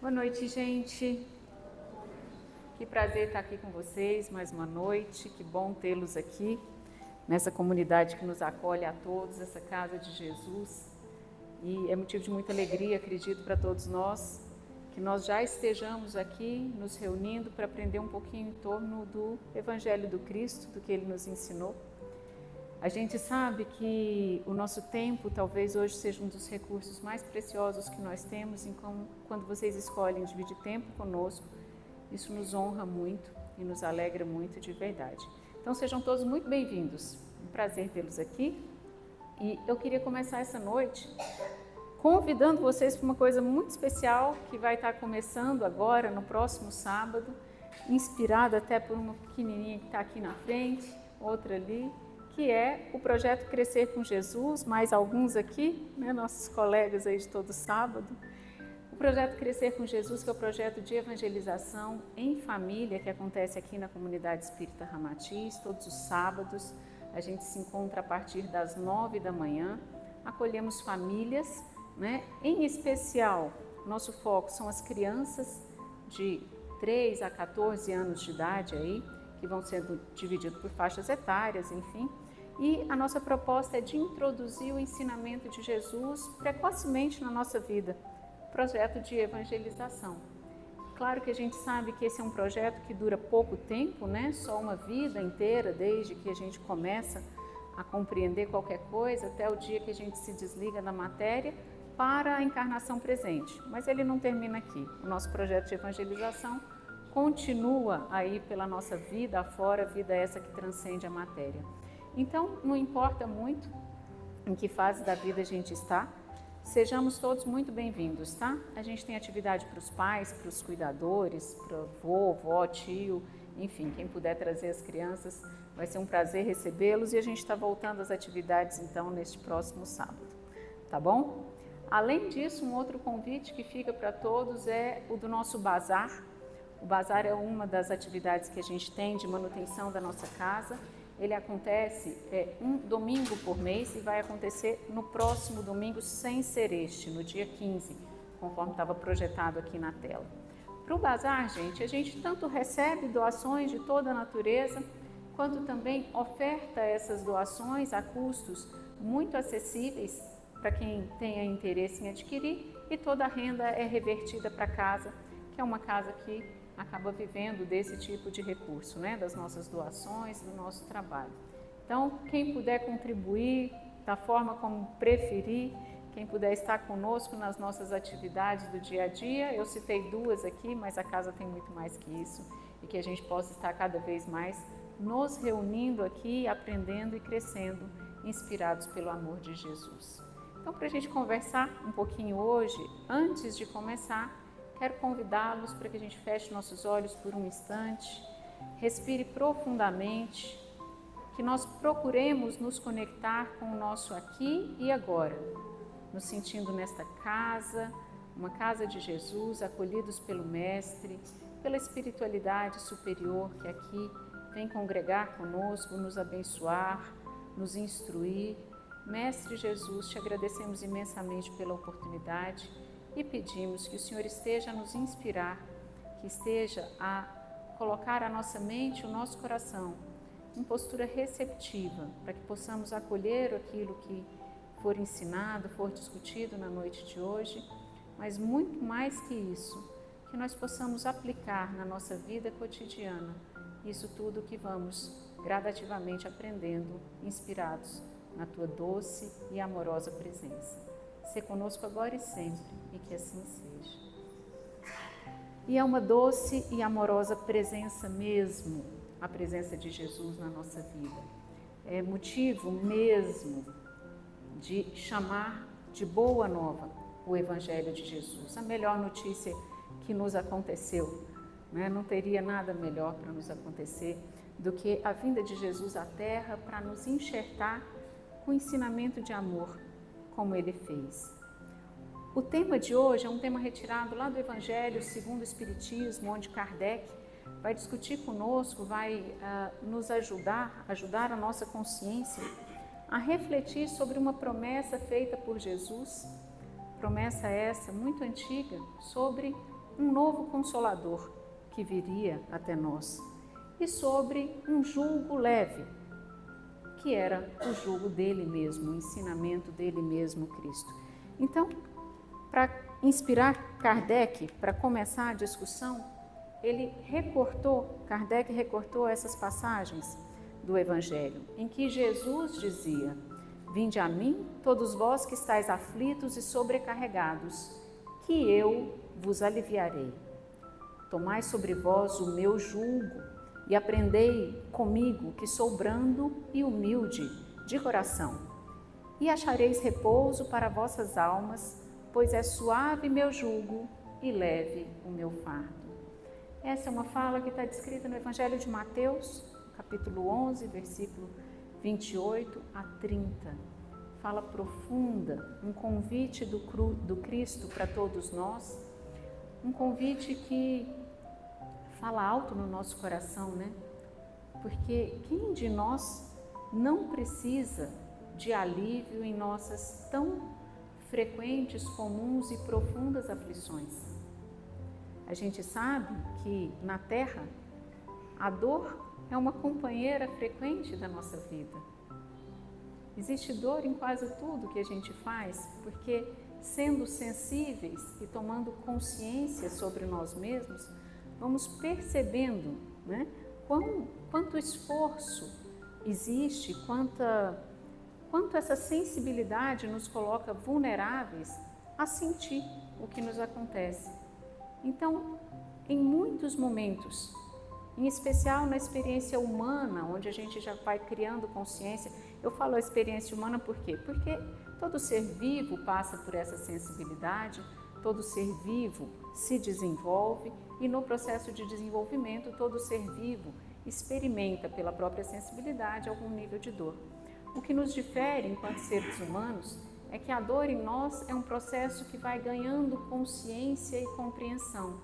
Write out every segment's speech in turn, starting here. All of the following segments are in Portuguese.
Boa noite, gente. Que prazer estar aqui com vocês mais uma noite. Que bom tê-los aqui nessa comunidade que nos acolhe a todos, essa casa de Jesus. E é motivo de muita alegria, acredito, para todos nós, que nós já estejamos aqui nos reunindo para aprender um pouquinho em torno do Evangelho do Cristo, do que Ele nos ensinou. A gente sabe que o nosso tempo talvez hoje seja um dos recursos mais preciosos que nós temos, então quando vocês escolhem dividir tempo conosco, isso nos honra muito e nos alegra muito de verdade. Então sejam todos muito bem-vindos, um prazer tê-los aqui. E eu queria começar essa noite convidando vocês para uma coisa muito especial que vai estar começando agora, no próximo sábado, inspirada até por uma pequenininha que está aqui na frente, outra ali, que é o projeto Crescer com Jesus, mais alguns aqui, né, nossos colegas aí de todo sábado. O projeto Crescer com Jesus, que é o projeto de evangelização em família, que acontece aqui na Comunidade Espírita Ramatiz, todos os sábados. A gente se encontra a partir das 9 da manhã, acolhemos famílias, né? Em especial, nosso foco são as crianças de 3 a 14 anos de idade aí, que vão sendo divididos por faixas etárias, enfim. E a nossa proposta é de introduzir o ensinamento de Jesus precocemente na nossa vida, projeto de evangelização. Claro que a gente sabe que esse é um projeto que dura pouco tempo, né? Só uma vida inteira, desde que a gente começa a compreender qualquer coisa até o dia que a gente se desliga da matéria para a encarnação presente. Mas ele não termina aqui. O nosso projeto de evangelização continua aí pela nossa vida afora, vida essa que transcende a matéria. Então, não importa muito em que fase da vida a gente está, sejamos todos muito bem-vindos, tá? A gente tem atividade para os pais, para os cuidadores, para avô, vó, tio, enfim, quem puder trazer as crianças, vai ser um prazer recebê-los e a gente está voltando às atividades então neste próximo sábado, tá bom? Além disso, um outro convite que fica para todos é o do nosso bazar. O bazar é uma das atividades que a gente tem de manutenção da nossa casa. Ele acontece um domingo por mês e vai acontecer no próximo domingo, sem ser este, no dia 15, conforme estava projetado aqui na tela. Para o bazar, gente, a gente tanto recebe doações de toda a natureza, quanto também oferta essas doações a custos muito acessíveis para quem tenha interesse em adquirir, e toda a renda é revertida para casa, que é uma casa que acaba vivendo desse tipo de recurso, né? Das nossas doações, do nosso trabalho. Então, quem puder contribuir da forma como preferir, quem puder estar conosco nas nossas atividades do dia a dia, eu citei duas aqui, mas a casa tem muito mais que isso, e que a gente possa estar cada vez mais nos reunindo aqui, aprendendo e crescendo, inspirados pelo amor de Jesus. Então, para a gente conversar um pouquinho hoje, antes de começar, quero convidá-los para que a gente feche nossos olhos por um instante, respire profundamente, que nós procuremos nos conectar com o nosso aqui e agora, nos sentindo nesta casa, uma casa de Jesus, acolhidos pelo Mestre, pela espiritualidade superior que aqui vem congregar conosco, nos abençoar, nos instruir. Mestre Jesus, te agradecemos imensamente pela oportunidade e pedimos que o Senhor esteja a nos inspirar, que esteja a colocar a nossa mente, o nosso coração em postura receptiva, para que possamos acolher aquilo que for ensinado, for discutido na noite de hoje, mas muito mais que isso, que nós possamos aplicar na nossa vida cotidiana isso tudo que vamos gradativamente aprendendo, inspirados na tua doce e amorosa presença. Sê conosco agora e sempre, e que assim seja. E é uma doce e amorosa presença mesmo, a presença de Jesus na nossa vida. É motivo mesmo de chamar de boa nova o Evangelho de Jesus, a melhor notícia que nos aconteceu, né? Não teria nada melhor para nos acontecer do que a vinda de Jesus à Terra para nos enxertar com o ensinamento de amor, como Ele fez. O tema de hoje é um tema retirado lá do Evangelho segundo o Espiritismo, onde Kardec vai discutir conosco, vai nos ajudar a nossa consciência a refletir sobre uma promessa feita por Jesus, promessa essa muito antiga, sobre um novo Consolador que viria até nós e sobre um jugo leve, que era o jugo dele mesmo, o ensinamento dele mesmo, Cristo. Então, para inspirar Kardec, para começar a discussão, Kardec recortou essas passagens do Evangelho, em que Jesus dizia: vinde a mim, todos vós que estáis aflitos e sobrecarregados, que eu vos aliviarei. Tomai sobre vós o meu jugo e aprendei comigo, que sou brando e humilde de coração, e achareis repouso para vossas almas, pois é suave meu jugo e leve o meu fardo. Essa é uma fala que está descrita no Evangelho de Mateus, capítulo 11, versículo 28 a 30. Fala profunda, um convite do Cristo para todos nós, um convite que fala alto no nosso coração, né? Porque quem de nós não precisa de alívio em nossas tão frequentes, comuns e profundas aflições? A gente sabe que na Terra a dor é uma companheira frequente da nossa vida. Existe dor em quase tudo que a gente faz, porque sendo sensíveis e tomando consciência sobre nós mesmos, vamos percebendo, né, quanto esforço existe, quanto essa sensibilidade nos coloca vulneráveis a sentir o que nos acontece. Então, em muitos momentos, em especial na experiência humana, onde a gente já vai criando consciência, eu falo a experiência humana por quê? Porque todo ser vivo passa por essa sensibilidade, todo ser vivo se desenvolve e no processo de desenvolvimento todo ser vivo experimenta pela própria sensibilidade algum nível de dor. O que nos difere enquanto seres humanos é que a dor em nós é um processo que vai ganhando consciência e compreensão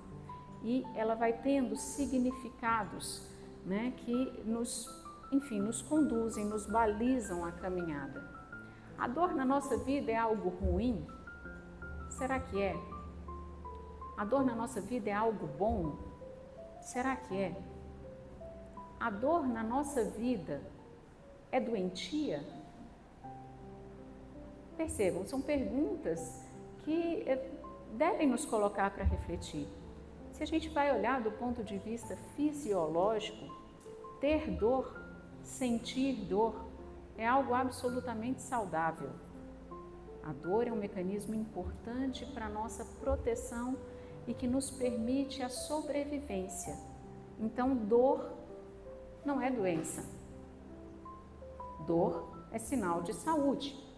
e ela vai tendo significados, né, que nos conduzem, nos balizam a caminhada. A dor na nossa vida é algo ruim? Será que é? A dor na nossa vida é algo bom? Será que é? A dor na nossa vida é doentia? Percebam, são perguntas que devem nos colocar para refletir. Se a gente vai olhar do ponto de vista fisiológico, ter dor, sentir dor, é algo absolutamente saudável. A dor é um mecanismo importante para a nossa proteção e que nos permite a sobrevivência. Então, dor não é doença. Dor é sinal de saúde.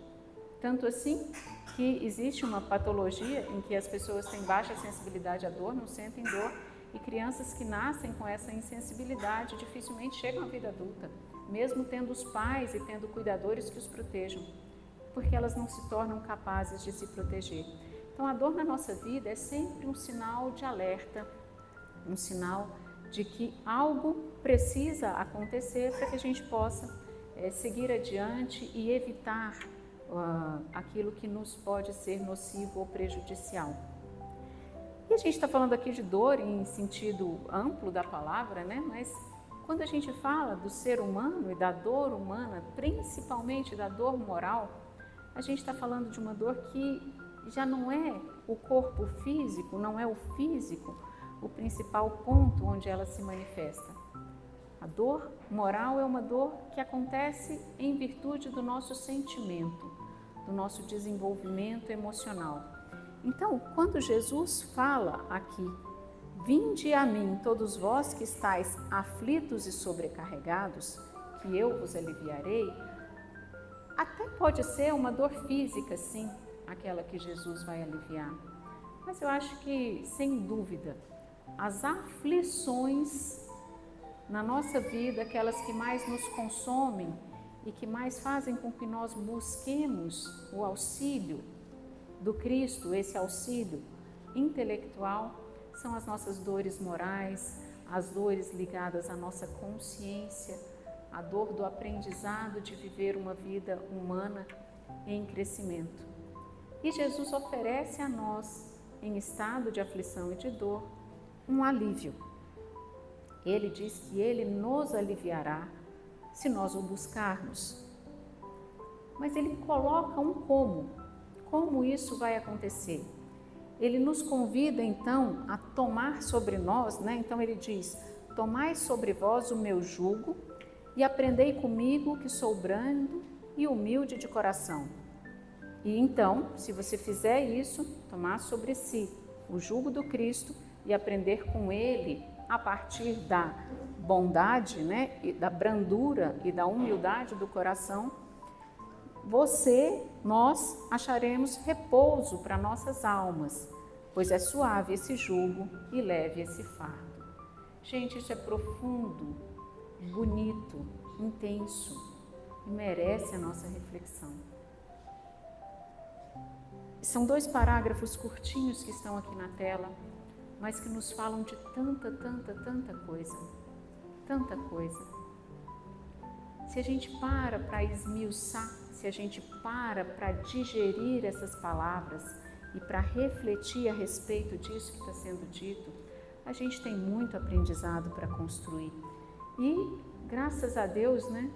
Tanto assim que existe uma patologia em que as pessoas têm baixa sensibilidade à dor, não sentem dor, e crianças que nascem com essa insensibilidade dificilmente chegam à vida adulta, mesmo tendo os pais e tendo cuidadores que os protejam, porque elas não se tornam capazes de se proteger. Então, a dor na nossa vida é sempre um sinal de alerta, um sinal de que algo precisa acontecer para que a gente possa seguir adiante e evitar aquilo que nos pode ser nocivo ou prejudicial. E a gente está falando aqui de dor em sentido amplo da palavra, né? Mas quando a gente fala do ser humano e da dor humana, principalmente da dor moral, a gente está falando de uma dor que já não é o corpo físico, não é o físico o principal ponto onde ela se manifesta. A dor moral é uma dor que acontece em virtude do nosso sentimento, do nosso desenvolvimento emocional. Então, quando Jesus fala aqui, vinde a mim todos vós que estáis aflitos e sobrecarregados, que eu vos aliviarei, até pode ser uma dor física, sim, aquela que Jesus vai aliviar. Mas eu acho que, sem dúvida, as aflições na nossa vida, aquelas que mais nos consomem e que mais fazem com que nós busquemos o auxílio do Cristo, esse auxílio intelectual, são as nossas dores morais, as dores ligadas à nossa consciência, a dor do aprendizado de viver uma vida humana em crescimento. E Jesus oferece a nós em estado de aflição e de dor, um alívio. Ele diz que Ele nos aliviará se nós o buscarmos. Mas Ele coloca um como isso vai acontecer. Ele nos convida então a tomar sobre nós, né? Então Ele diz, tomai sobre vós o meu jugo e aprendei comigo que sou brando e humilde de coração. E então, se você fizer isso, tomar sobre si o jugo do Cristo e aprender com Ele a partir da bondade, né, e da brandura e da humildade do coração, nós acharemos repouso para nossas almas, pois é suave esse jugo e leve esse fardo. Gente, isso é profundo, bonito, intenso e merece a nossa reflexão. São 2 parágrafos curtinhos que estão aqui na tela, mas que nos falam de tanta coisa, tanta coisa. Se a gente para esmiuçar, se a gente para digerir essas palavras e para refletir a respeito disso que está sendo dito, a gente tem muito aprendizado para construir. E, graças a Deus, né?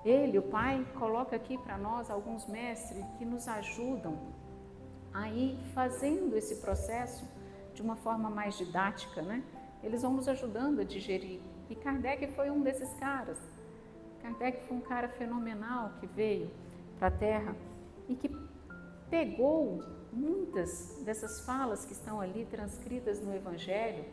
Ele, o Pai, coloca aqui para nós alguns mestres que nos ajudam a ir fazendo esse processo de uma forma mais didática, né? Eles vão nos ajudando a digerir. E Kardec foi um desses caras. Kardec foi um cara fenomenal que veio para a Terra e que pegou muitas dessas falas que estão ali transcritas no Evangelho,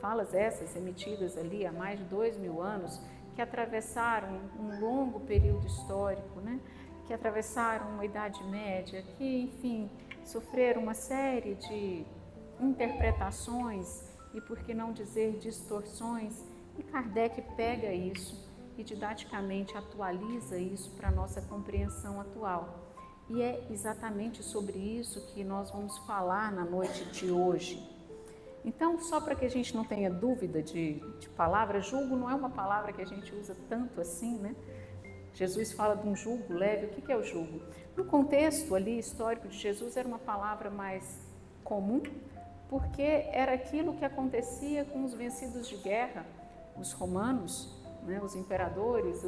falas essas emitidas ali há mais de 2000 anos, que atravessaram um longo período histórico, né? Que atravessaram uma Idade Média, que, enfim, sofreram uma série de interpretações e, por que não dizer, distorções, e Kardec pega isso e didaticamente atualiza isso para a nossa compreensão atual. E é exatamente sobre isso que nós vamos falar na noite de hoje. Então, só para que a gente não tenha dúvida de palavra, jugo não é uma palavra que a gente usa tanto assim, né? Jesus fala de um jugo leve. O que é o jugo? No contexto ali histórico de Jesus, era uma palavra mais comum, porque era aquilo que acontecia com os vencidos de guerra, os romanos, né, os imperadores,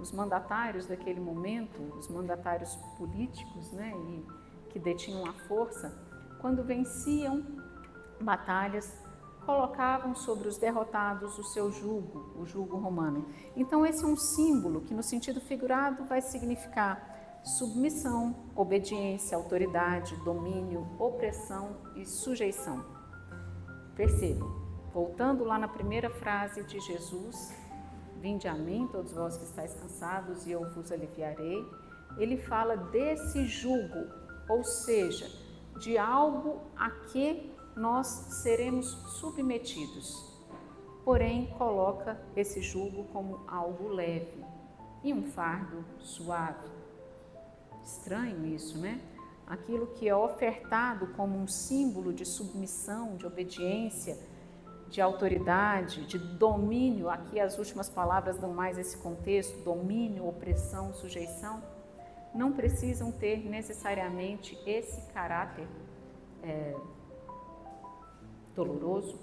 os mandatários daquele momento, os mandatários políticos, né, e que detinham a força, quando venciam batalhas, colocavam sobre os derrotados o seu jugo, o jugo romano. Então esse é um símbolo que no sentido figurado vai significar submissão, obediência, autoridade, domínio, opressão e sujeição. Percebam, voltando lá na primeira frase de Jesus, vinde a mim, todos vós que estáis cansados, e eu vos aliviarei. Ele fala desse jugo, ou seja, de algo a que nós seremos submetidos. Porém, coloca esse jugo como algo leve e um fardo suave. Estranho isso, né? Aquilo que é ofertado como um símbolo de submissão, de obediência, de autoridade, de domínio, aqui as últimas palavras dão mais esse contexto, domínio, opressão, sujeição, não precisam ter necessariamente esse caráter doloroso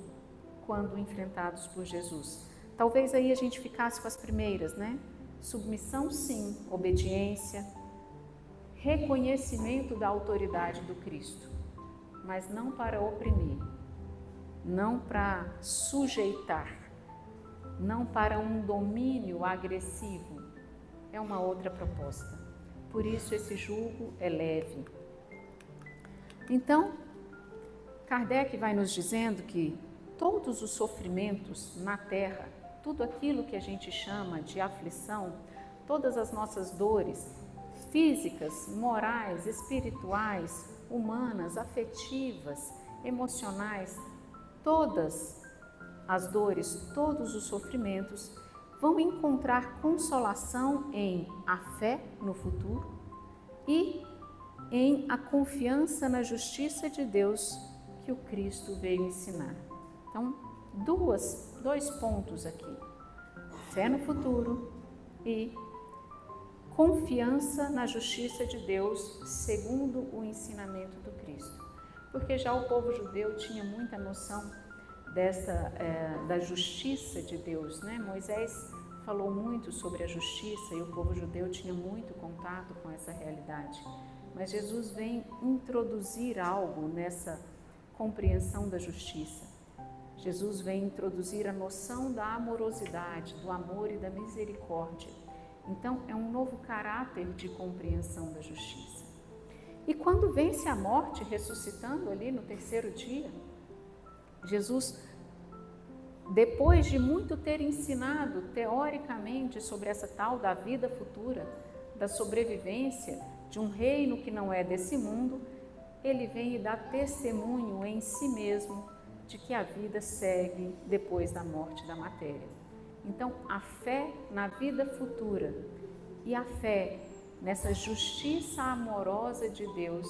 quando enfrentados por Jesus. Talvez aí a gente ficasse com as primeiras, né? Submissão sim, obediência, reconhecimento da autoridade do Cristo, mas não para oprimir, não para sujeitar, não para um domínio agressivo. É uma outra proposta. Por isso esse jugo é leve. Então, Kardec vai nos dizendo que todos os sofrimentos na Terra, tudo aquilo que a gente chama de aflição, todas as nossas dores físicas, morais, espirituais, humanas, afetivas, emocionais, todas as dores, todos os sofrimentos vão encontrar consolação em a fé no futuro e em a confiança na justiça de Deus que o Cristo veio ensinar. Então, dois pontos aqui: fé no futuro e confiança na justiça de Deus segundo o ensinamento do Cristo. porque já o povo judeu tinha muita noção da justiça de Deus, né? Moisés falou muito sobre a justiça e o povo judeu tinha muito contato com essa realidade. Mas Jesus vem introduzir algo nessa compreensão da justiça. Jesus vem introduzir a noção da amorosidade, do amor e da misericórdia. Então, é um novo caráter de compreensão da justiça. E quando vence a morte, ressuscitando ali no terceiro dia, Jesus, depois de muito ter ensinado teoricamente sobre essa tal da vida futura, da sobrevivência de um reino que não é desse mundo, ele vem e dá testemunho em si mesmo de que a vida segue depois da morte da matéria. Então, a fé na vida futura e a fé nessa justiça amorosa de Deus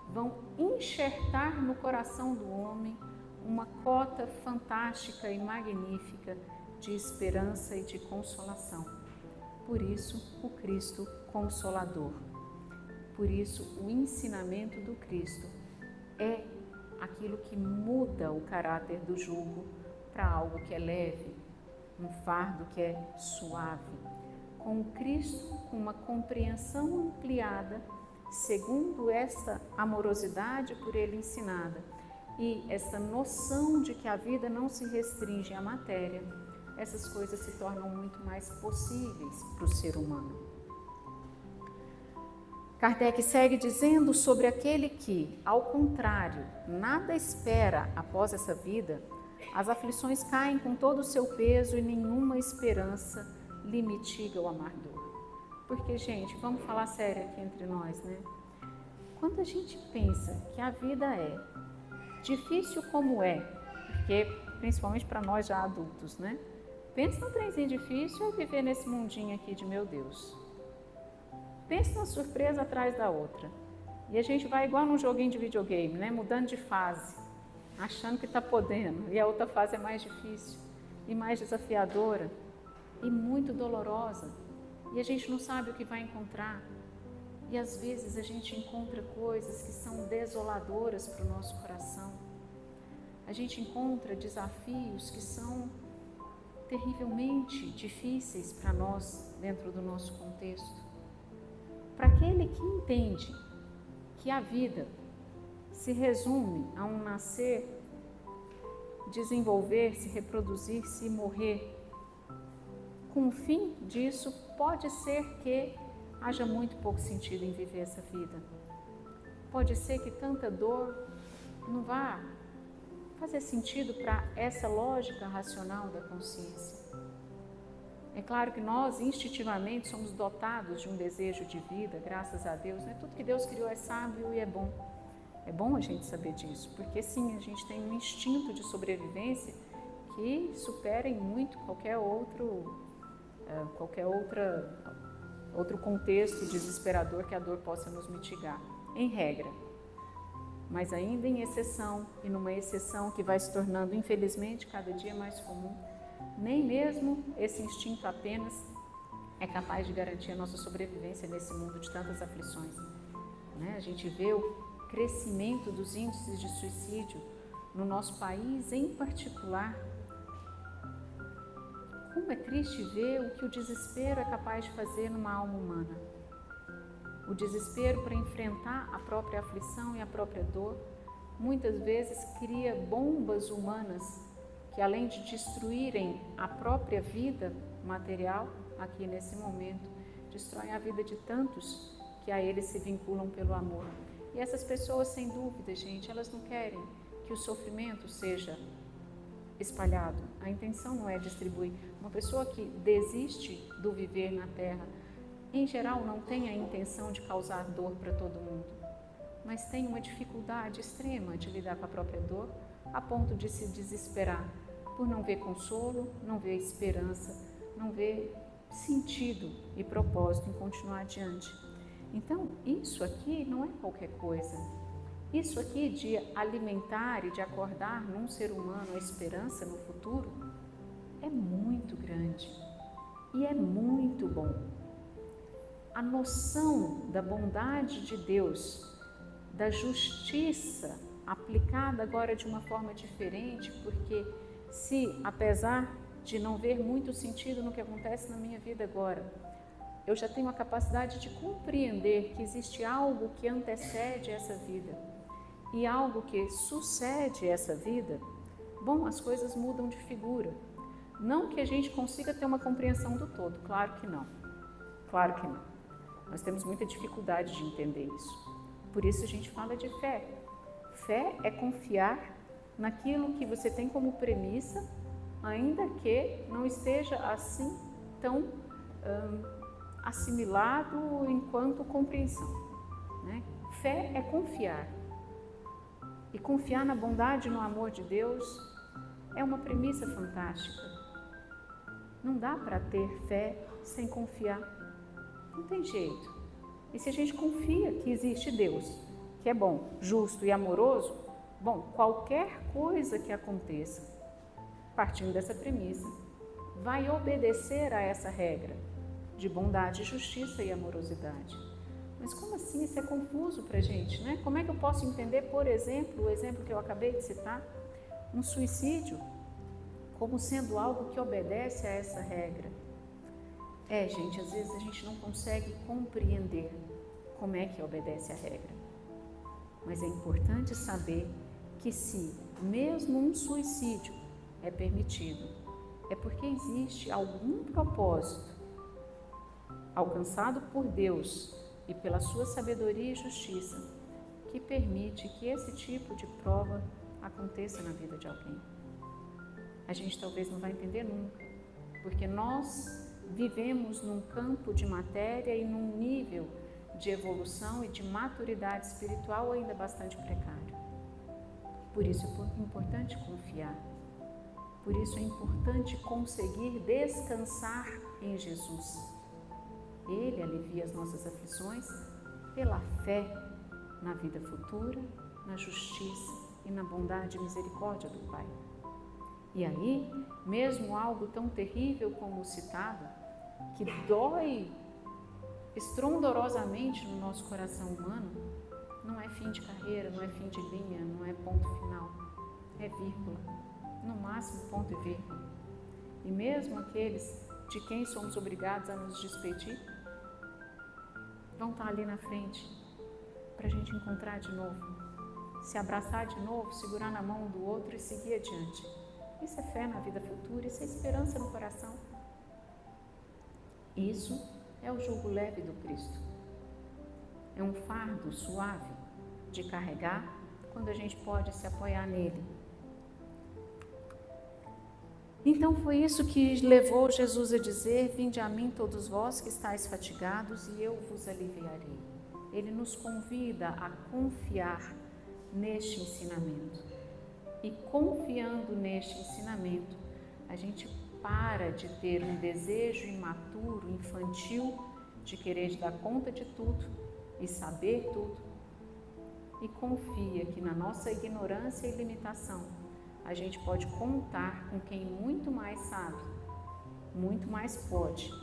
vão enxertar no coração do homem uma cota fantástica e magnífica de esperança e de consolação. Por isso, o Cristo Consolador. Por isso, o ensinamento do Cristo é aquilo que muda o caráter do jugo para algo que é leve, um fardo que é suave. Com o Cristo, com uma compreensão ampliada, segundo essa amorosidade por Ele ensinada, e essa noção de que a vida não se restringe à matéria, essas coisas se tornam muito mais possíveis para o ser humano. Kardec segue dizendo sobre aquele que, ao contrário, nada espera após essa vida, as aflições caem com todo o seu peso e nenhuma esperança lhe mitiga o amargor. Porque, gente, vamos falar sério aqui entre nós, né? Quando a gente pensa que a vida é difícil como é, porque principalmente para nós já adultos, né? Pensa num trenzinho difícil ou viver nesse mundinho aqui de meu Deus. Pensa numa surpresa atrás da outra. E a gente vai igual num joguinho de videogame, né? Mudando de fase, achando que está podendo. E a outra fase é mais difícil e mais desafiadora e muito dolorosa. E a gente não sabe o que vai encontrar. E às vezes a gente encontra coisas que são desoladoras para o nosso coração. A gente encontra desafios que são terrivelmente difíceis para nós dentro do nosso contexto. Para aquele que entende que a vida se resume a um nascer, desenvolver-se, reproduzir-se e morrer, com o fim disso, pode ser que haja muito pouco sentido em viver essa vida. Pode ser que tanta dor não vá fazer sentido para essa lógica racional da consciência. É claro que nós, instintivamente, somos dotados de um desejo de vida, graças a Deus, né? Tudo que Deus criou é sábio e é bom. É bom a gente saber disso, porque sim, a gente tem um instinto de sobrevivência que supera em muito qualquer outro contexto desesperador que a dor possa nos mitigar, em regra. Mas ainda em exceção, e numa exceção que vai se tornando, infelizmente, cada dia mais comum, nem mesmo esse instinto apenas é capaz de garantir a nossa sobrevivência nesse mundo de tantas aflições. A gente vê o crescimento dos índices de suicídio no nosso país em particular. Como é triste ver o que o desespero é capaz de fazer numa alma humana. O desespero para enfrentar a própria aflição e a própria dor, muitas vezes cria bombas humanas que, além de destruírem a própria vida material, aqui nesse momento, destroem a vida de tantos que a eles se vinculam pelo amor. E essas pessoas, sem dúvida, gente, elas não querem que o sofrimento seja espalhado. A intenção não é distribuir. Uma pessoa que desiste do viver na Terra, em geral, não tem a intenção de causar dor para todo mundo, mas tem uma dificuldade extrema de lidar com a própria dor, a ponto de se desesperar por não ver consolo, não ver esperança, não ver sentido e propósito em continuar adiante. Então, isso aqui não é qualquer coisa. Isso aqui de alimentar e de acordar num ser humano a esperança no futuro é muito grande e é muito bom. A noção da bondade de Deus, da justiça aplicada agora de uma forma diferente, porque se, apesar de não ver muito sentido no que acontece na minha vida agora, eu já tenho a capacidade de compreender que existe algo que antecede essa vida e algo que sucede essa vida, bom, as coisas mudam de figura. Não que a gente consiga ter uma compreensão do todo, claro que não. Claro que não. Nós temos muita dificuldade de entender isso. Por isso a gente fala de fé. Fé é confiar naquilo que você tem como premissa, ainda que não esteja assim tão assimilado enquanto compreensão, né? Fé é confiar. E confiar na bondade e no amor de Deus é uma premissa fantástica. Não dá para ter fé sem confiar. Não tem jeito. E se a gente confia que existe Deus, que é bom, justo e amoroso, bom, qualquer coisa que aconteça, partindo dessa premissa, vai obedecer a essa regra de bondade, justiça e amorosidade. Mas como assim? Isso é confuso para a gente, né? Como é que eu posso entender, por exemplo, o exemplo que eu acabei de citar, um suicídio, como sendo algo que obedece a essa regra? Gente, às vezes a gente não consegue compreender como é que obedece a regra. Mas é importante saber que se mesmo um suicídio é permitido, é porque existe algum propósito alcançado por Deus e pela sua sabedoria e justiça que permite que esse tipo de prova aconteça na vida de alguém. A gente talvez não vai entender nunca, porque nós vivemos num campo de matéria e num nível de evolução e de maturidade espiritual ainda bastante precário. Por isso é importante confiar. Por isso é importante conseguir descansar em Jesus. Ele alivia as nossas aflições pela fé na vida futura, na justiça e na bondade e misericórdia do Pai. E aí, mesmo algo tão terrível como o citado, que dói estrondorosamente no nosso coração humano, não é fim de carreira, não é fim de linha, não é ponto final, é vírgula, no máximo ponto e vírgula. E mesmo aqueles de quem somos obrigados a nos despedir, vão estar ali na frente para a gente encontrar de novo, se abraçar de novo, segurar na mão um do outro e seguir adiante. Isso é fé na vida futura, isso é esperança no coração. Isso é o jugo leve do Cristo. É um fardo suave de carregar quando a gente pode se apoiar nele. Então foi isso que levou Jesus a dizer: vinde a mim todos vós que estáis fatigados e eu vos aliviarei. Ele nos convida a confiar neste ensinamento. E confiando neste ensinamento, a gente para de ter um desejo imaturo, infantil, de querer dar conta de tudo e saber tudo, e confia que na nossa ignorância e limitação a gente pode contar com quem muito mais sabe, muito mais pode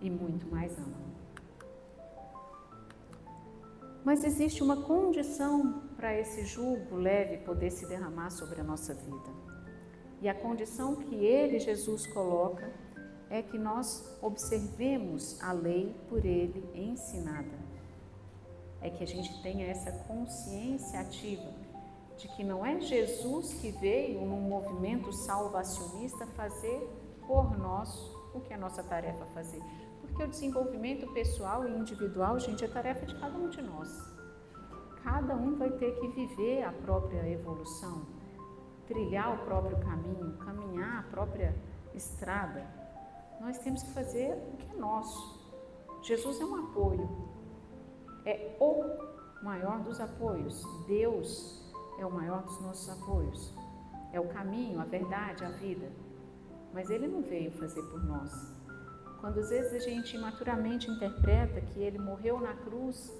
e muito mais ama. Mas existe uma condição para esse jugo leve poder se derramar sobre a nossa vida. E a condição que ele, Jesus, coloca é que nós observemos a lei por ele ensinada. É que a gente tenha essa consciência ativa de que não é Jesus que veio num movimento salvacionista fazer por nós o que é nossa tarefa fazer. Porque o desenvolvimento pessoal e individual, gente, é tarefa de cada um de nós. Cada um vai ter que viver a própria evolução, trilhar o próprio caminho, caminhar a própria estrada. Nós temos que fazer o que é nosso. Jesus é um apoio, é o maior dos apoios. Deus é o maior dos nossos apoios. É o caminho, a verdade, a vida. Mas Ele não veio fazer por nós. Quando às vezes a gente imaturamente interpreta que Ele morreu na cruz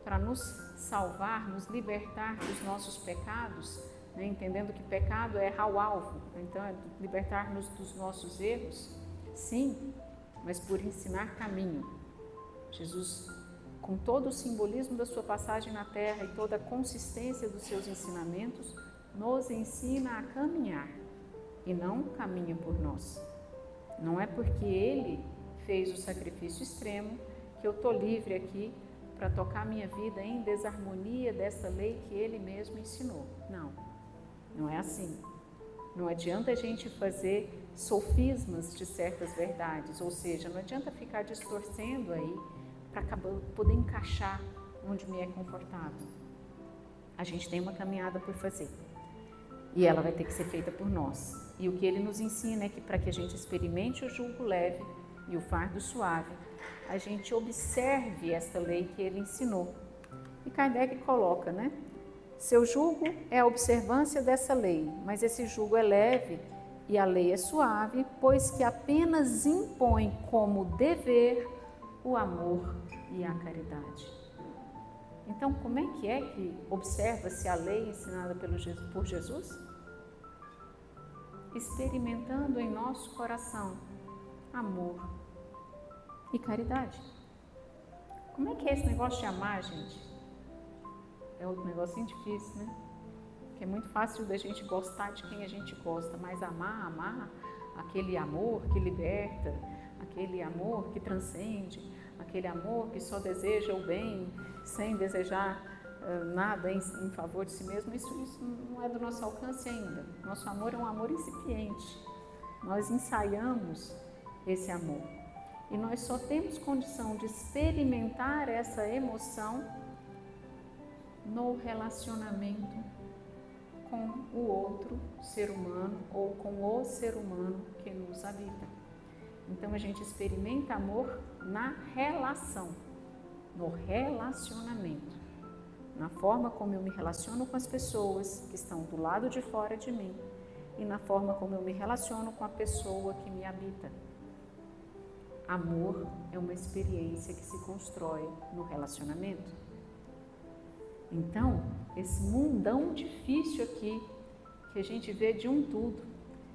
para nos salvar, nos libertar dos nossos pecados, né? Entendendo que pecado é errar o alvo, então é libertar-nos dos nossos erros, sim, mas por ensinar caminho. Jesus com todo o simbolismo da sua passagem na Terra e toda a consistência dos seus ensinamentos, nos ensina a caminhar e não caminha por nós. Não é porque Ele fez o sacrifício extremo que eu estou livre aqui para tocar minha vida em desarmonia dessa lei que Ele mesmo ensinou. Não, não é assim. Não adianta a gente fazer sofismas de certas verdades, ou seja, não adianta ficar distorcendo aí para poder encaixar onde me é confortável. A gente tem uma caminhada por fazer e ela vai ter que ser feita por nós. E o que ele nos ensina é que para que a gente experimente o jugo leve e o fardo suave, a gente observe esta lei que ele ensinou. E Kardec coloca, né? Seu jugo é a observância dessa lei, mas esse jugo é leve e a lei é suave, pois que apenas impõe como dever o amor e a caridade. Então, como é que observa-se a lei ensinada por Jesus? Experimentando em nosso coração amor e caridade. Como é que é esse negócio de amar, gente? É um negocinho difícil, né? Porque é muito fácil da gente gostar de quem a gente gosta, mas amar, aquele amor que liberta, aquele amor que transcende, aquele amor que só deseja o bem, sem desejar nada em favor de si mesmo, isso não é do nosso alcance ainda. Nosso amor é um amor incipiente. Nós ensaiamos esse amor. E nós só temos condição de experimentar essa emoção no relacionamento com o outro ser humano ou com o ser humano que nos habita. Então a gente experimenta amor na relação, no relacionamento, na forma como eu me relaciono com as pessoas que estão do lado de fora de mim e na forma como eu me relaciono com a pessoa que me habita. Amor é uma experiência que se constrói no relacionamento. Então, esse mundão difícil aqui, que a gente vê de um tudo,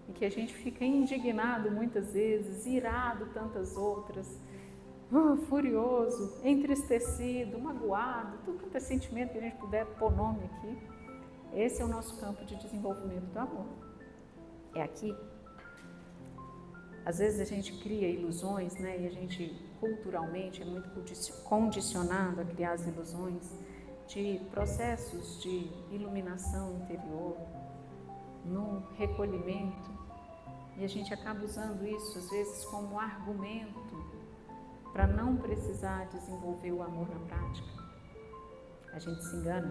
e que a gente fica indignado muitas vezes, irado tantas outras, furioso, entristecido, magoado, tudo quanto é sentimento que a gente puder pôr nome aqui, esse é o nosso campo de desenvolvimento do amor. É aqui. Às vezes a gente cria ilusões, né? E a gente culturalmente é muito condicionado a criar as ilusões de processos de iluminação interior, no recolhimento, e a gente acaba usando isso às vezes como argumento para não precisar desenvolver o amor na prática. A gente se engana,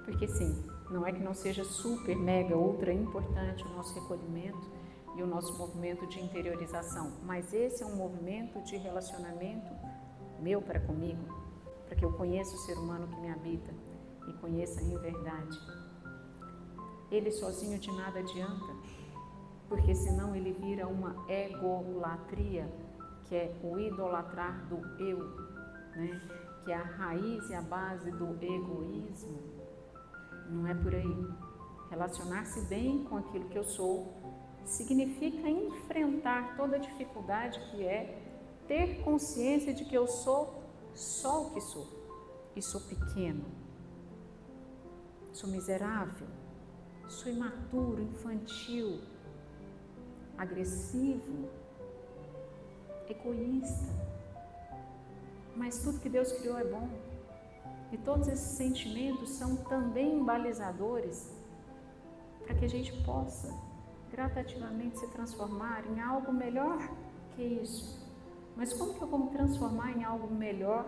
porque sim, não é que não seja super, mega, ultra importante o nosso recolhimento e o nosso movimento de interiorização, mas esse é um movimento de relacionamento meu para comigo, para que eu conheça o ser humano que me habita e conheça em verdade. Ele sozinho de nada adianta, porque senão ele vira uma egolatria, que é o idolatrar do eu, né? Que é a raiz e a base do egoísmo. Não é por aí. Relacionar-se bem com aquilo que eu sou significa enfrentar toda a dificuldade que é ter consciência de que eu sou só o que sou, e sou pequeno, sou miserável, sou imaturo, infantil, agressivo, egoísta, mas tudo que Deus criou é bom, e todos esses sentimentos são também balizadores para que a gente possa gradativamente se transformar em algo melhor que isso. Mas como que eu vou me transformar em algo melhor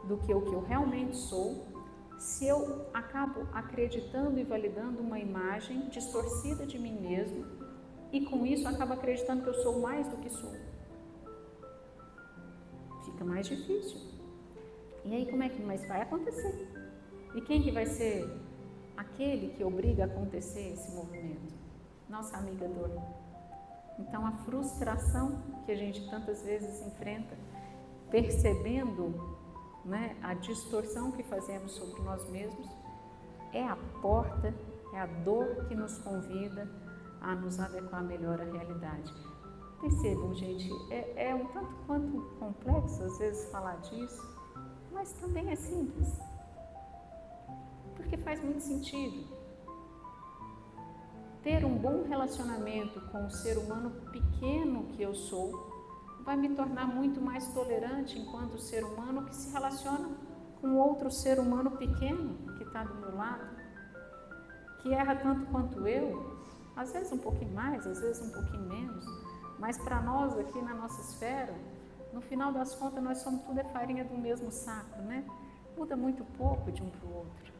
do que o que eu realmente sou, se eu acabo acreditando e validando uma imagem distorcida de mim mesmo e com isso acabo acreditando que eu sou mais do que sou? Fica mais difícil. E aí como é que vai acontecer? E quem que vai ser aquele que obriga a acontecer esse movimento? Nossa amiga dor. Então, a frustração que a gente tantas vezes enfrenta, percebendo, né, a distorção que fazemos sobre nós mesmos, é a porta, é a dor que nos convida a nos adequar melhor à realidade. Percebam, gente, é um tanto quanto complexo às vezes falar disso, mas também é simples, porque faz muito sentido. Ter um bom relacionamento com o ser humano pequeno que eu sou vai me tornar muito mais tolerante enquanto ser humano que se relaciona com outro ser humano pequeno que está do meu lado, que erra tanto quanto eu, às vezes um pouquinho mais, às vezes um pouquinho menos, mas para nós aqui na nossa esfera, no final das contas nós somos tudo farinha do mesmo saco, né? Muda muito pouco de um para o outro.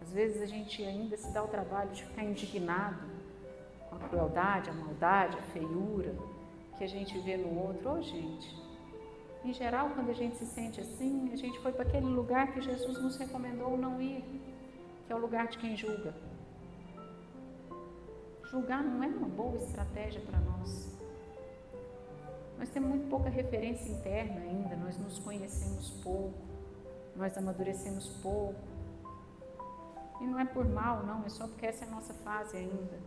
Às vezes a gente ainda se dá o trabalho de ficar indignado com a crueldade, a maldade, a feiura que a gente vê no outro. Ô, gente, em geral, quando a gente se sente assim, a gente foi para aquele lugar que Jesus nos recomendou não ir, que é o lugar de quem julga. Julgar não é uma boa estratégia para nós. Nós temos muito pouca referência interna ainda, nós nos conhecemos pouco, nós amadurecemos pouco. E não é por mal, não, é só porque essa é a nossa fase ainda.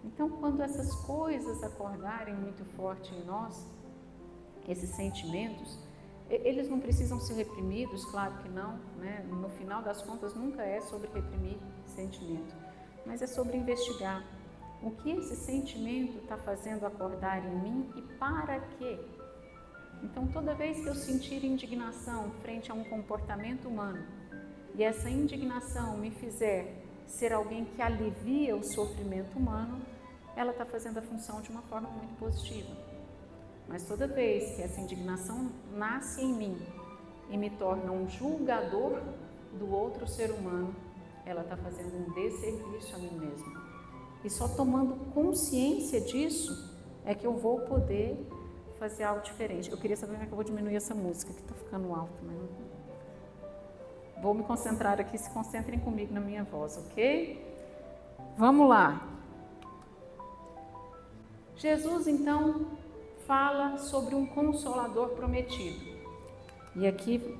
Então, quando essas coisas acordarem muito forte em nós, esses sentimentos, eles não precisam ser reprimidos, claro que não, né? No final das contas, nunca é sobre reprimir sentimento, mas é sobre investigar o que esse sentimento está fazendo acordar em mim e para quê. Então, toda vez que eu sentir indignação frente a um comportamento humano, e essa indignação me fizer ser alguém que alivia o sofrimento humano, ela está fazendo a função de uma forma muito positiva. Mas toda vez que essa indignação nasce em mim e me torna um julgador do outro ser humano, ela está fazendo um desserviço a mim mesma. E só tomando consciência disso é que eu vou poder fazer algo diferente. Eu queria saber como é que eu vou diminuir essa música, que está ficando alto, mas não... Vou me concentrar aqui, se concentrem comigo na minha voz, ok? Vamos lá. Jesus, então, fala sobre um Consolador prometido. E aqui,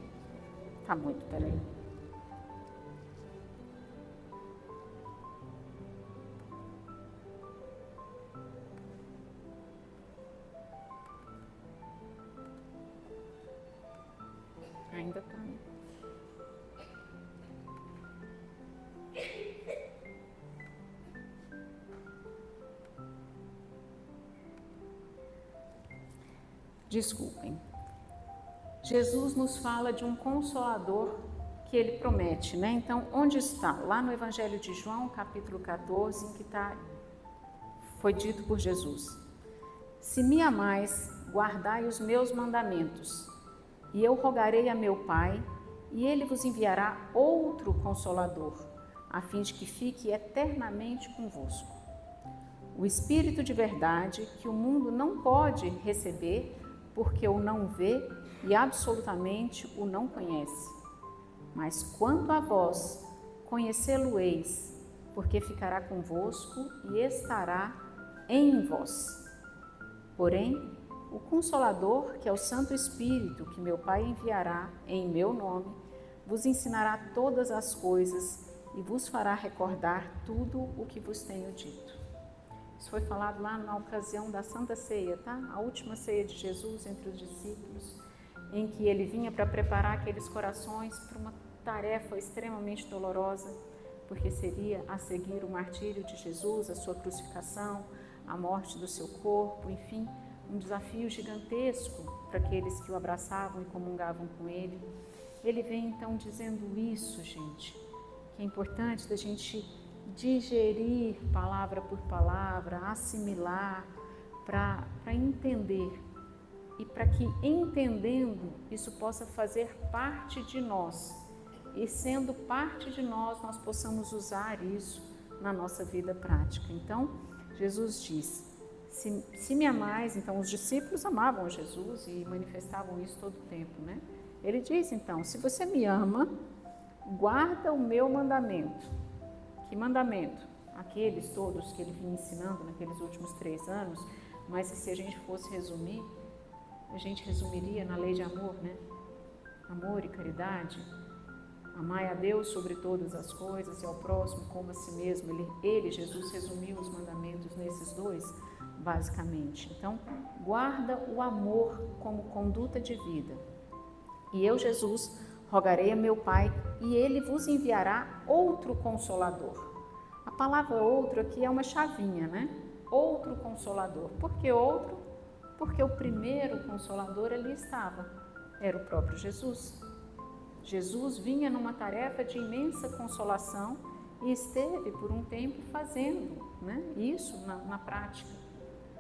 tá muito, peraí. Ainda tá. Desculpem. Jesus nos fala de um Consolador que ele promete, né? Então, onde está? Lá no Evangelho de João, capítulo 14, em que foi dito por Jesus: se me amais, guardai os meus mandamentos, e eu rogarei a meu Pai, e ele vos enviará outro Consolador, a fim de que fique eternamente convosco. O Espírito de verdade, que o mundo não pode receber, porque o não vê e absolutamente o não conhece. Mas quanto a vós, conhecê-lo-eis, porque ficará convosco e estará em vós. Porém, o Consolador, que é o Santo Espírito, que meu Pai enviará em meu nome, vos ensinará todas as coisas e vos fará recordar tudo o que vos tenho dito. Isso foi falado lá na ocasião da Santa Ceia, tá? A última ceia de Jesus entre os discípulos, em que ele vinha para preparar aqueles corações para uma tarefa extremamente dolorosa, porque seria a seguir o martírio de Jesus, a sua crucificação, a morte do seu corpo, enfim, um desafio gigantesco para aqueles que o abraçavam e comungavam com ele. Ele vem então dizendo isso, gente, que é importante da gente digerir palavra por palavra, assimilar, para entender e para que, entendendo, isso possa fazer parte de nós e, sendo parte de nós, nós possamos usar isso na nossa vida prática. Então, Jesus diz: se me amais, então os discípulos amavam Jesus e manifestavam isso todo o tempo, né? Ele diz então: se você me ama, guarda o meu mandamento. Que mandamento? Aqueles todos que ele vinha ensinando naqueles últimos 3 anos, mas se a gente fosse resumir, a gente resumiria na lei de amor, né? Amor e caridade. Amai a Deus sobre todas as coisas e ao próximo como a si mesmo. Jesus, resumiu os mandamentos nesses 2, basicamente. Então, guarda o amor como conduta de vida. E eu, Jesus, rogarei a meu Pai, e ele vos enviará outro Consolador. A palavra outro aqui é uma chavinha, né? Outro Consolador. Por que outro? Porque o primeiro Consolador ali estava, era o próprio Jesus. Jesus vinha numa tarefa de imensa consolação e esteve por um tempo fazendo, né, isso na prática.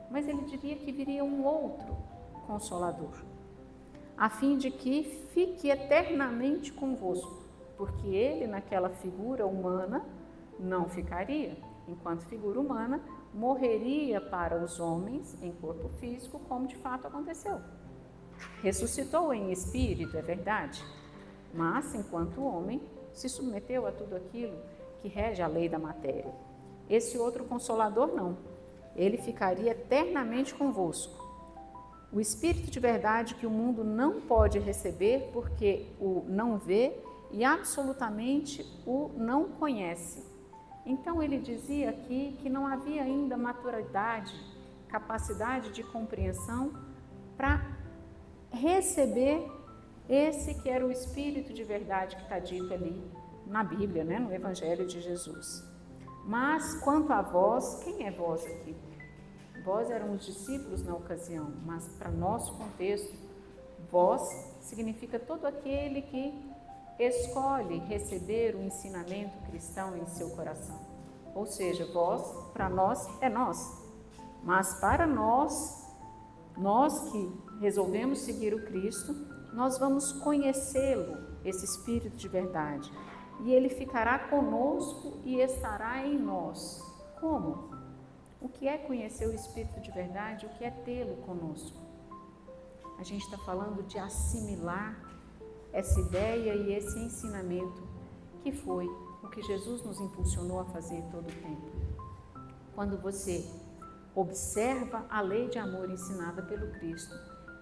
Mas ele diria que viria um outro Consolador, a fim de que fique eternamente convosco, porque ele, naquela figura humana, não ficaria. Enquanto figura humana, morreria para os homens em corpo físico, como de fato aconteceu. Ressuscitou em espírito, é verdade, mas, enquanto homem, se submeteu a tudo aquilo que rege a lei da matéria. Esse outro Consolador não, ele ficaria eternamente convosco. O Espírito de verdade que o mundo não pode receber porque o não vê e absolutamente o não conhece. Então ele dizia aqui que não havia ainda maturidade, capacidade de compreensão para receber esse que era o Espírito de verdade que está dito ali na Bíblia, né, no Evangelho de Jesus. Mas quanto a vós, quem é vós aqui? Vós eram os discípulos na ocasião, mas para nosso contexto, vós significa todo aquele que escolhe receber o ensinamento cristão em seu coração. Ou seja, vós, para nós, é nós. Mas para nós que resolvemos seguir o Cristo, nós vamos conhecê-lo, esse Espírito de verdade. E ele ficará conosco e estará em nós. Como? O que é conhecer o Espírito de verdade? O que é tê-lo conosco? A gente está falando de assimilar essa ideia e esse ensinamento que foi o que Jesus nos impulsionou a fazer todo o tempo. Quando você observa a lei de amor ensinada pelo Cristo,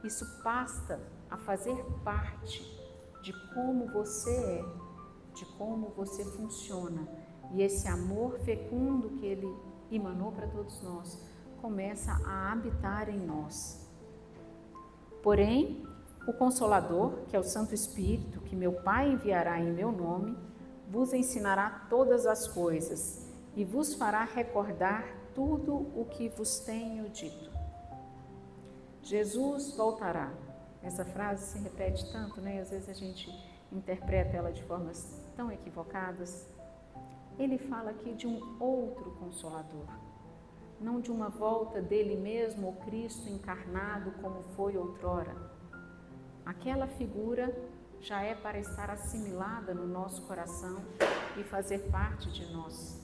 isso passa a fazer parte de como você é, de como você funciona. E esse amor fecundo que ele emanou para todos nós começa a habitar em nós. Porém, o Consolador, que é o Santo Espírito, que meu Pai enviará em meu nome, vos ensinará todas as coisas e vos fará recordar tudo o que vos tenho dito. Jesus voltará. Essa frase se repete tanto, né? E às vezes a gente interpreta ela de formas tão equivocadas. Ele fala aqui de um outro Consolador, não de uma volta dele mesmo, o Cristo encarnado como foi outrora. Aquela figura já é para estar assimilada no nosso coração e fazer parte de nós,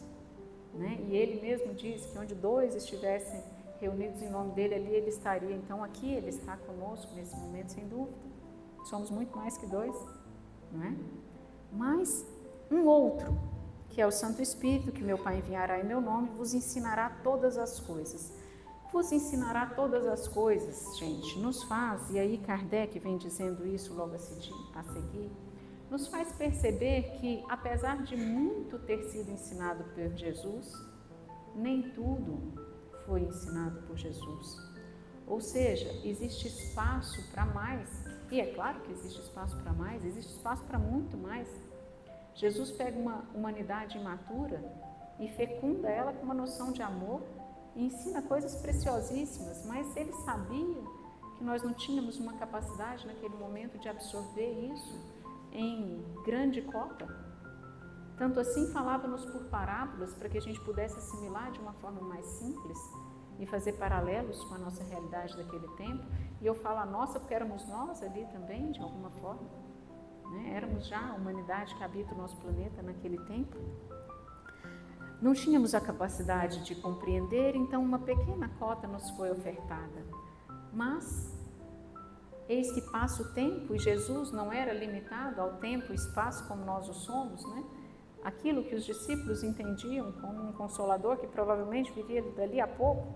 né? E ele mesmo diz que onde dois estivessem reunidos em nome dele, ali ele estaria. Então aqui ele está conosco nesse momento, sem dúvida. Somos muito mais que dois, não é? Mas um outro, que é o Santo Espírito, que meu Pai enviará em meu nome, vos ensinará todas as coisas. Vos ensinará todas as coisas, gente, nos faz, e aí Kardec vem dizendo isso logo a seguir, nos faz perceber que, apesar de muito ter sido ensinado por Jesus, nem tudo foi ensinado por Jesus. Ou seja, existe espaço para mais, e é claro que existe espaço para mais, existe espaço para muito mais. Jesus pega uma humanidade imatura e fecunda ela com uma noção de amor e ensina coisas preciosíssimas, mas ele sabia que nós não tínhamos uma capacidade naquele momento de absorver isso em grande cota. Tanto assim falava-nos por parábolas para que a gente pudesse assimilar de uma forma mais simples e fazer paralelos com a nossa realidade daquele tempo. E eu falo a nossa porque éramos nós ali também, de alguma forma, né? Éramos já a humanidade que habita o nosso planeta naquele tempo. Não tínhamos a capacidade de compreender, então uma pequena cota nos foi ofertada. Mas, eis que passa o tempo, e Jesus não era limitado ao tempo e espaço como nós o somos, né? Aquilo que os discípulos entendiam como um consolador que provavelmente viria dali a pouco,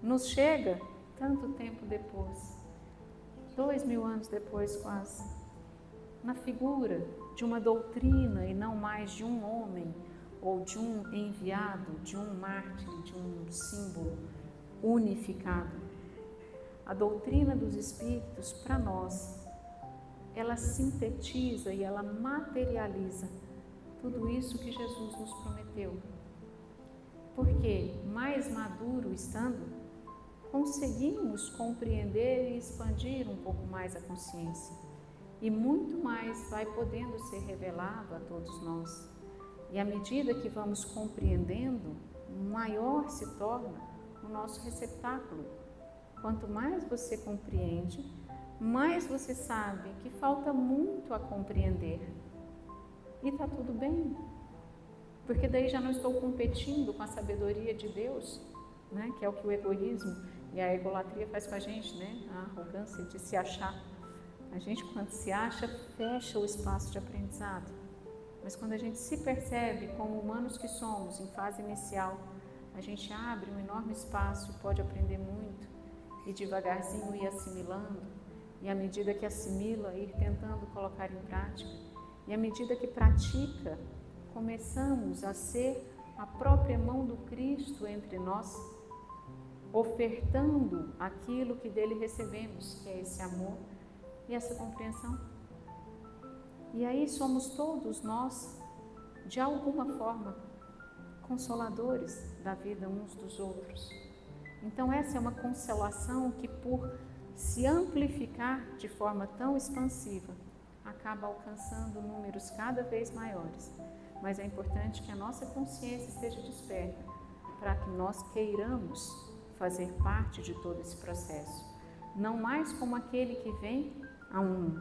nos chega tanto tempo depois, 2000 anos depois quase, na figura de uma doutrina e não mais de um homem, ou de um enviado, de um mártir, de um símbolo unificado. A doutrina dos Espíritos, para nós, ela sintetiza e ela materializa tudo isso que Jesus nos prometeu. Porque, mais maduro estando, conseguimos compreender e expandir um pouco mais a consciência. E muito mais vai podendo ser revelado a todos nós. E à medida que vamos compreendendo, maior se torna o nosso receptáculo. Quanto mais você compreende, mais você sabe que falta muito a compreender. E está tudo bem, porque daí já não estou competindo com a sabedoria de Deus, né? Que é o que o egoísmo e a egolatria faz com a gente, né? A arrogância de se achar. A gente, quando se acha, fecha o espaço de aprendizado. Mas quando a gente se percebe como humanos que somos, em fase inicial, a gente abre um enorme espaço e pode aprender muito e devagarzinho ir assimilando, e à medida que assimila, ir tentando colocar em prática, e à medida que pratica, começamos a ser a própria mão do Cristo entre nós, ofertando aquilo que dele recebemos, que é esse amor e essa compreensão. E aí somos todos nós, de alguma forma, consoladores da vida uns dos outros. Então essa é uma consolação que, por se amplificar de forma tão expansiva, acaba alcançando números cada vez maiores. Mas é importante que a nossa consciência esteja desperta para que nós queiramos fazer parte de todo esse processo. Não mais como aquele que vem a um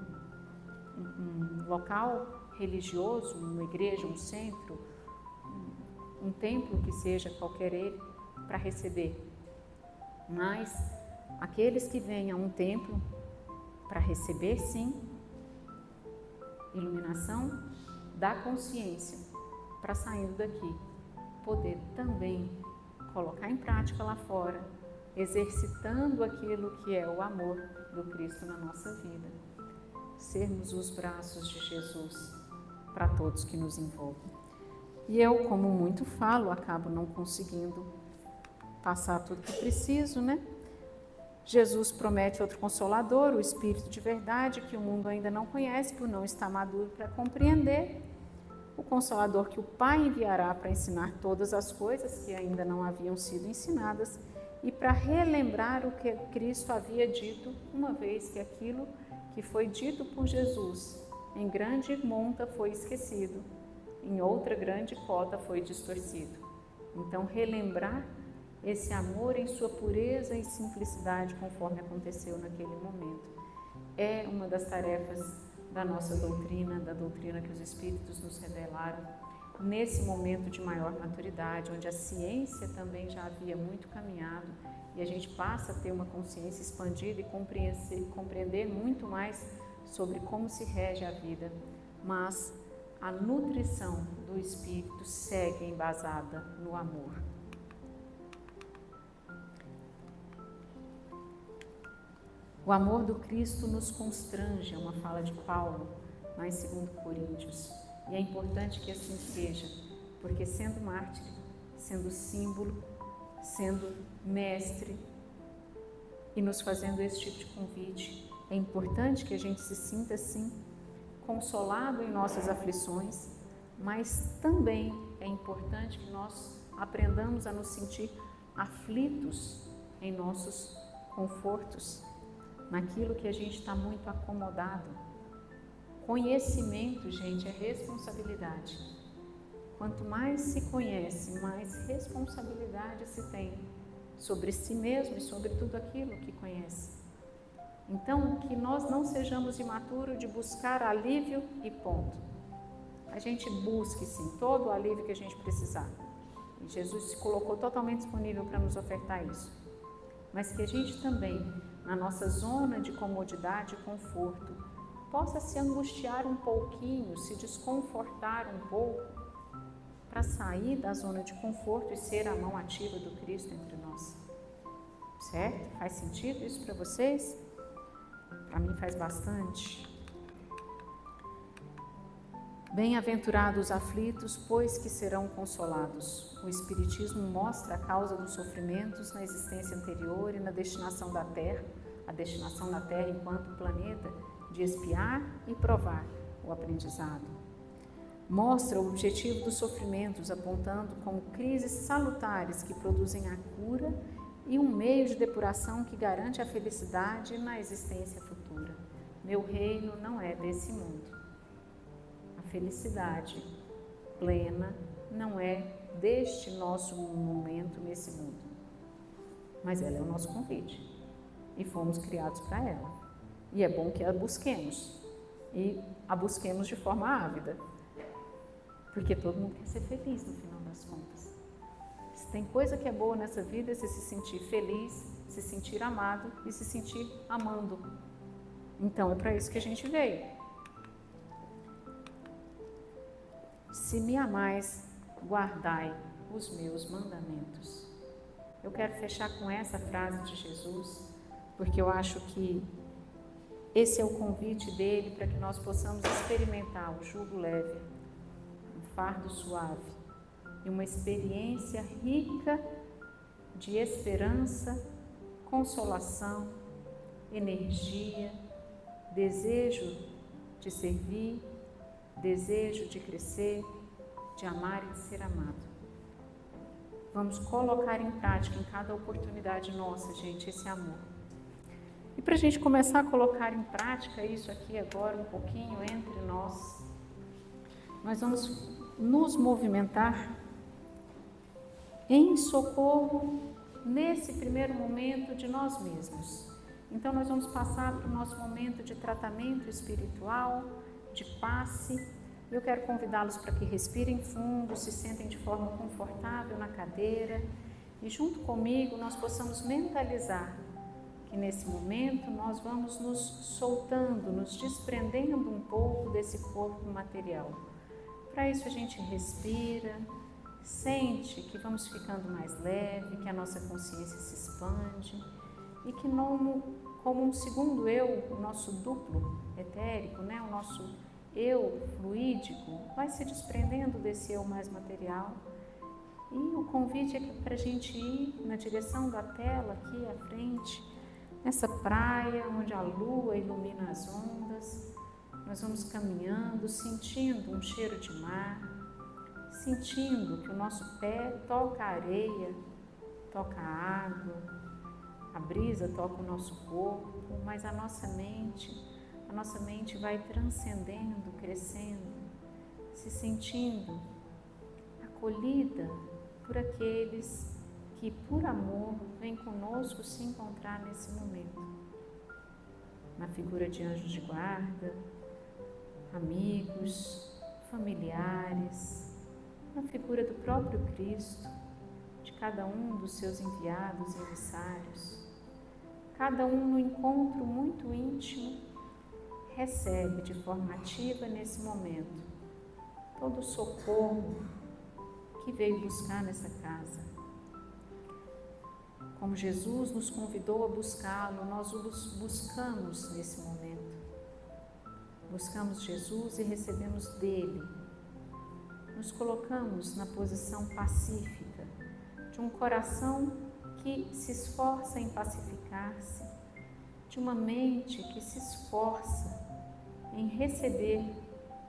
local religioso, uma igreja, um centro, um templo que seja qualquer ele, para receber. Mas aqueles que vêm a um templo para receber, sim, iluminação da consciência, para saindo daqui, poder também colocar em prática lá fora, exercitando aquilo que é o amor do Cristo na nossa vida. Sermos os braços de Jesus para todos que nos envolvem. E eu, como muito falo, acabo não conseguindo passar tudo que preciso, né? Jesus promete outro Consolador, o Espírito de verdade, que o mundo ainda não conhece por não estar maduro para compreender. O Consolador que o Pai enviará para ensinar todas as coisas que ainda não haviam sido ensinadas e para relembrar o que Cristo havia dito, uma vez que aquilo que foi dito por Jesus em grande monta foi esquecido, em outra grande cota foi distorcido. Então, relembrar esse amor em sua pureza e simplicidade, conforme aconteceu naquele momento, é uma das tarefas da nossa doutrina, da doutrina que os Espíritos nos revelaram, nesse momento de maior maturidade, onde a ciência também já havia muito caminhado e a gente passa a ter uma consciência expandida e compreender muito mais sobre como se rege a vida, mas a nutrição do Espírito segue embasada no amor. O amor do Cristo nos constrange, é uma fala de Paulo, lá em 2 Coríntios. E é importante que assim seja, porque sendo mártir, sendo símbolo, sendo mestre e nos fazendo esse tipo de convite, é importante que a gente se sinta assim, consolado em nossas aflições, mas também é importante que nós aprendamos a nos sentir aflitos em nossos confortos, naquilo que a gente está muito acomodado. Conhecimento, gente, é responsabilidade. Quanto mais se conhece, mais responsabilidade se tem sobre si mesmo e sobre tudo aquilo que conhece. Então, que nós não sejamos imaturos de buscar alívio e ponto. A gente busque, sim, todo o alívio que a gente precisar. E Jesus se colocou totalmente disponível para nos ofertar isso. Mas que a gente também, na nossa zona de comodidade e conforto, possa se angustiar um pouquinho, se desconfortar um pouco, para sair da zona de conforto e ser a mão ativa do Cristo entre nós. Certo? Faz sentido isso para vocês? Para mim faz bastante. Bem-aventurados os aflitos, pois que serão consolados. O Espiritismo mostra a causa dos sofrimentos na existência anterior e na destinação da Terra. A destinação da Terra enquanto planeta de espiar e provar o aprendizado. Mostra o objetivo dos sofrimentos, apontando como crises salutares que produzem a cura e um meio de depuração que garante a felicidade na existência futura. Meu reino não é desse mundo. A felicidade plena não é deste nosso momento nesse mundo, mas ela é o nosso convite e fomos criados para ela. E é bom que a busquemos e a busquemos de forma ávida, porque todo mundo quer ser feliz no final das contas. Se tem coisa que é boa nessa vida é se sentir feliz, se sentir amado e se sentir amando. Então é para isso que a gente veio. Se me amais, guardai os meus mandamentos. Eu quero fechar com essa frase de Jesus, porque eu acho que esse é o convite dele para que nós possamos experimentar o jugo leve, um fardo suave e uma experiência rica de esperança, consolação, energia, desejo de servir, desejo de crescer, de amar e de ser amado. Vamos colocar em prática em cada oportunidade nossa, gente, esse amor. E para a gente começar a colocar em prática isso aqui agora, um pouquinho entre nós vamos nos movimentar em socorro nesse primeiro momento de nós mesmos. Então nós vamos passar para o nosso momento de tratamento espiritual, de passe. Eu quero convidá-los para que respirem fundo, se sentem de forma confortável na cadeira e junto comigo nós possamos mentalizar que nesse momento nós vamos nos soltando, nos desprendendo um pouco desse corpo material. Para isso a gente respira, sente que vamos ficando mais leve, que a nossa consciência se expande e que como um segundo eu, o nosso duplo etérico, o nosso eu fluídico, vai se desprendendo desse eu mais material. E o convite é para a gente ir na direção da tela aqui à frente, nessa praia onde a lua ilumina as ondas. Nós vamos caminhando, sentindo um cheiro de mar, sentindo que o nosso pé toca a areia, toca a água, a brisa toca o nosso corpo, mas a nossa mente vai transcendendo, crescendo, se sentindo acolhida por aqueles que, por amor, vêm conosco se encontrar nesse momento. Na figura de anjos de guarda, amigos, familiares, na figura do próprio Cristo, de cada um dos seus enviados e emissários. Cada um no encontro muito íntimo recebe de forma ativa nesse momento todo o socorro que veio buscar nessa casa. Como Jesus nos convidou a buscá-lo, nós o buscamos nesse momento. Buscamos Jesus e recebemos dele. Nos colocamos na posição pacífica de um coração que se esforça em pacificar-se, de uma mente que se esforça em receber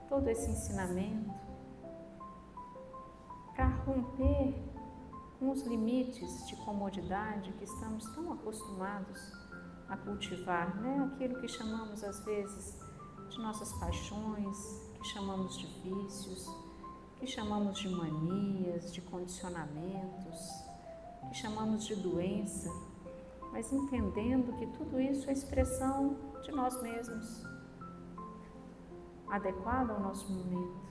todo esse ensinamento, para romper com os limites de comodidade que estamos tão acostumados a cultivar, aquilo que chamamos às vezes de nossas paixões, que chamamos de vícios, que chamamos de manias, de condicionamentos, que chamamos de doença, mas entendendo que tudo isso é expressão de nós mesmos, adequada ao nosso momento,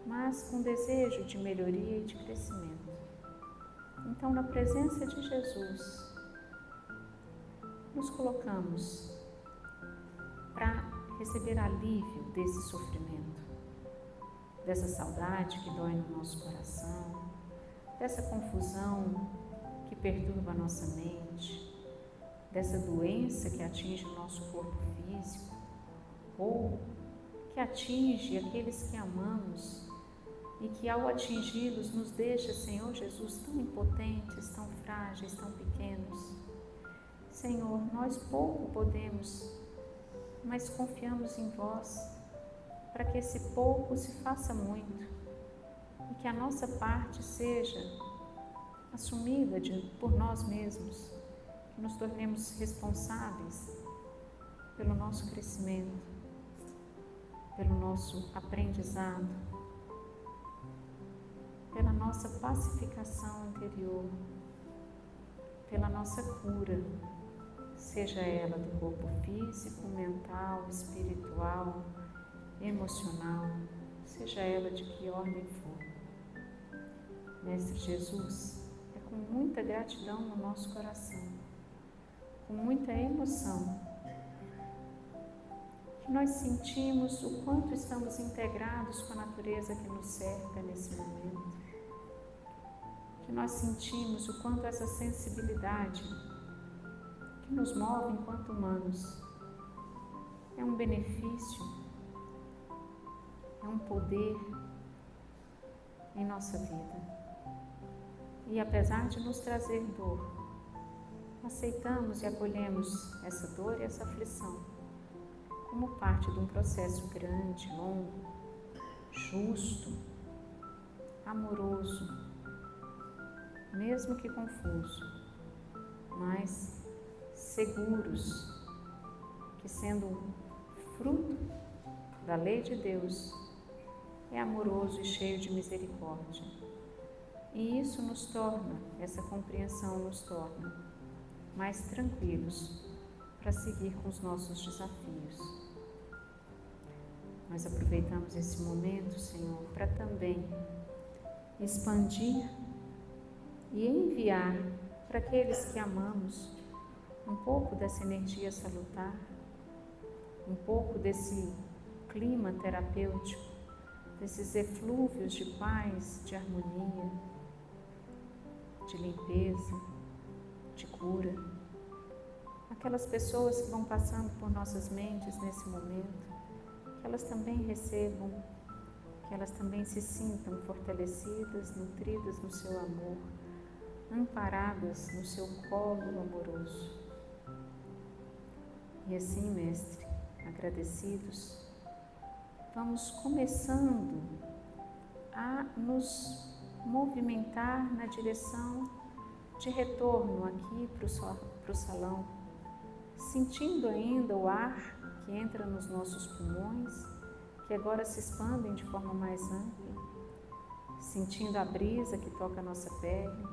mas com desejo de melhoria e de crescimento. Então, na presença de Jesus, nos colocamos para receber alívio desse sofrimento, dessa saudade que dói no nosso coração, dessa confusão que perturba a nossa mente, dessa doença que atinge o nosso corpo físico ou que atinge aqueles que amamos e que ao atingi-los nos deixa, Senhor Jesus, tão impotentes, tão frágeis, tão pequenos. Senhor, nós pouco podemos mas confiamos em vós para que esse pouco se faça muito e que a nossa parte seja assumida por nós mesmos, que nos tornemos responsáveis pelo nosso crescimento, pelo nosso aprendizado, pela nossa pacificação interior, pela nossa cura, seja ela do corpo físico, mental, espiritual, emocional, seja ela de que ordem for. Mestre Jesus, é com muita gratidão no nosso coração, com muita emoção, que nós sentimos o quanto estamos integrados com a natureza que nos cerca nesse momento, que nós sentimos o quanto essa sensibilidade que nos move enquanto humanos é um benefício, é um poder em nossa vida. E apesar de nos trazer dor, aceitamos e acolhemos essa dor e essa aflição como parte de um processo grande, longo, justo, amoroso, mesmo que confuso, mas seguros que, sendo fruto da lei de Deus, é amoroso e cheio de misericórdia. E isso nos torna, essa compreensão nos torna mais tranquilos para seguir com os nossos desafios. Nós aproveitamos esse momento, Senhor, para também expandir e enviar para aqueles que amamos um pouco dessa energia salutar, um pouco desse clima terapêutico, desses eflúvios de paz, de harmonia, de limpeza, de cura. Aquelas pessoas que vão passando por nossas mentes nesse momento, que elas também recebam, que elas também se sintam fortalecidas, nutridas no seu amor, amparadas no seu colo amoroso. E assim, Mestre, agradecidos, vamos começando a nos movimentar na direção de retorno aqui para o salão, sentindo ainda o ar que entra nos nossos pulmões, que agora se expandem de forma mais ampla, sentindo a brisa que toca a nossa pele,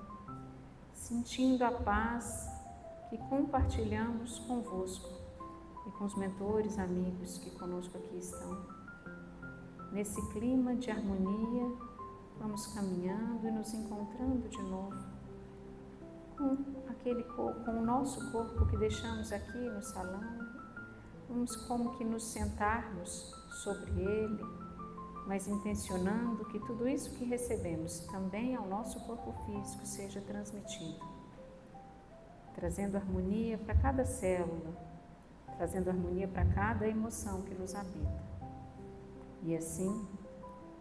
sentindo a paz que compartilhamos convosco e com os mentores, amigos que conosco aqui estão. Nesse clima de harmonia, vamos caminhando e nos encontrando de novo com o nosso corpo que deixamos aqui no salão. Vamos como que nos sentarmos sobre ele, mas intencionando que tudo isso que recebemos também ao nosso corpo físico seja transmitido, trazendo harmonia para cada célula, trazendo harmonia para cada emoção que nos habita. E assim,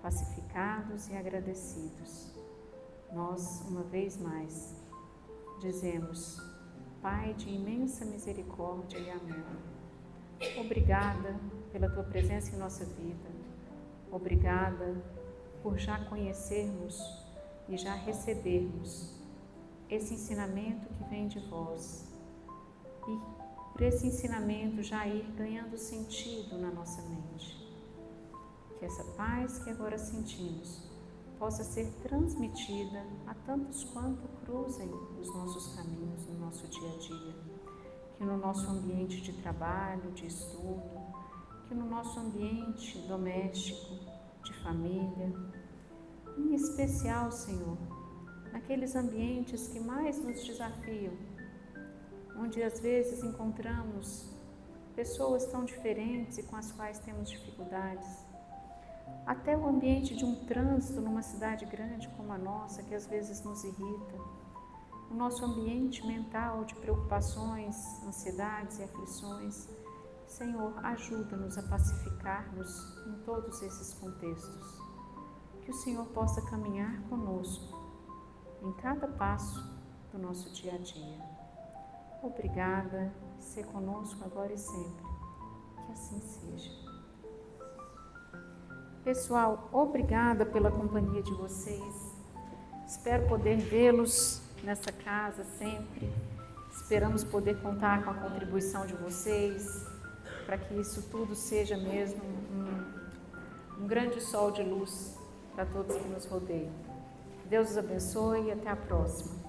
pacificados e agradecidos, nós, uma vez mais, dizemos: Pai de imensa misericórdia e amor, obrigada pela Tua presença em nossa vida, obrigada por já conhecermos e já recebermos esse ensinamento que vem de vós e por esse ensinamento já ir ganhando sentido na nossa mente. Que essa paz que agora sentimos possa ser transmitida a tantos quanto cruzem os nossos caminhos no nosso dia a dia, que no nosso ambiente de trabalho, de estudo, que no nosso ambiente doméstico, de família, em especial, Senhor, naqueles ambientes que mais nos desafiam, onde às vezes encontramos pessoas tão diferentes e com as quais temos dificuldades, até o ambiente de um trânsito numa cidade grande como a nossa, que às vezes nos irrita, o nosso ambiente mental de preocupações, ansiedades e aflições. Senhor, ajuda-nos a pacificar-nos em todos esses contextos, que o Senhor possa caminhar conosco em cada passo do nosso dia a dia. Obrigada, ser conosco agora e sempre. Que assim seja. Pessoal, obrigada pela companhia de vocês. Espero poder vê-los nessa casa sempre. Esperamos poder contar com a contribuição de vocês, para que isso tudo seja mesmo um grande sol de luz para todos que nos rodeiam. Deus os abençoe e até a próxima.